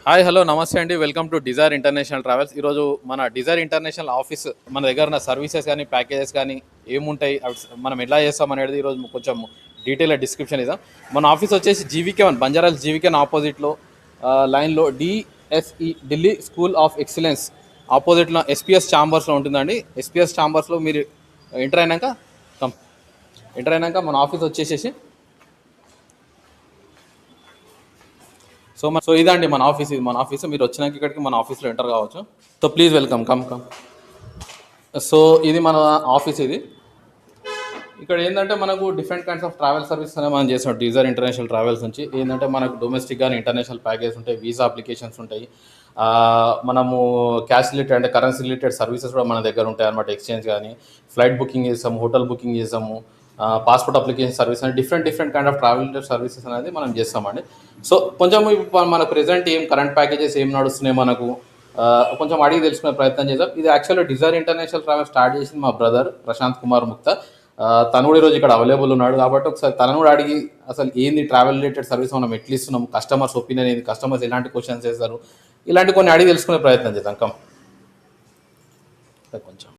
Hi hello నమస్తే అండి. Welcome to Dzire international travels. ఈరోజు మన డిజైర్ ఇంటర్నేషనల్ ఆఫీస్ మన దగ్గర ఉన్న సర్వీసెస్ కానీ ప్యాకేజెస్ కానీ ఏముంటాయి, మనం ఎలా చేస్తాం అనేది ఈరోజు కొంచెం డీటెయిల్గా డిస్క్రిప్షన్ ఇద్దాం. మన ఆఫీస్ వచ్చేసి జీవీకే 1 బంజారాస్ జీవీకే ఆపోజిట్లో లైన్లో DSE Delhi school of excellence ఆపోజిట్లో ఎస్పీఎస్ ఛాంబర్స్లో ఉంటుందండి. ఎస్పీఎస్ ఛాంబర్స్లో మీరు ఎంటర్ అయినాక మన ఆఫీస్ వచ్చేసేసి సో ఇదండి మన ఆఫీస్. ఇది మన ఆఫీస్. మీరు వచ్చినాక ఇక్కడికి మన ఆఫీస్లో ఎంటర్ కావచ్చు. So please welcome, come. So ఇది మన ఆఫీస్. ఇది ఇక్కడ ఏంటంటే మనకు different kinds of travel service అనేది మనం చేస్తాం. డిజైర్ ఇంటర్నేషనల్ ట్రావెల్స్ నుంచి ఏంటంటే మనకు డొమెస్టిక్ కానీ ఇంటర్నేషనల్ ప్యాకేజెస్ ఉంటాయి, వీసా అప్లికేషన్స్ ఉంటాయి, మనము క్యాష్ రిలేటెడ్ అంటే కరెన్సీ రిలేటెడ్ సర్వీసెస్ కూడా మన దగ్గర ఉంటాయి అన్నమాట. ఎక్స్చేంజ్ కానీ, ఫ్లైట్ బుకింగ్ చేస్తాము, హోటల్ బుకింగ్ చేస్తాము, పాస్పోర్ట్ అప్లికేషన్ సర్వీస్ అని different kind of travel services అనేది మనం చేస్తామండి. సో కొంచెం మన ప్రెజెంట్ ఏం కరెంట్ ప్యాకేజెస్ ఏం నడుస్తున్నాయి మనకు కొంచెం అడిగి తెలుసుకునే ప్రయత్నం చేద్దాం. ఇది యాక్చువల్గా డిజైర్ ఇంటర్నేషనల్ ట్రావెల్ స్టార్ట్ చేసింది మా బ్రదర్ ప్రశాంత్ కుమార్ ముక్తా. తను కూడా ఈరోజు ఇక్కడ అవైలబుల్ ఉన్నాడు కాబట్టి ఒకసారి తనను కూడా అడిగి అసలు ఏంది ట్రావెల్ రిలేటెడ్ సర్వీస్ మనం ఎట్లా ఇస్తున్నాం, కస్టమర్స్ ఒపీనియన్ ఏంది, కస్టమర్స్ ఎలాంటి క్వశ్చన్స్ చేస్తారు, ఇలాంటి కొన్ని అడిగి తెలుసుకునే ప్రయత్నం చేద్దాం. కొంచెం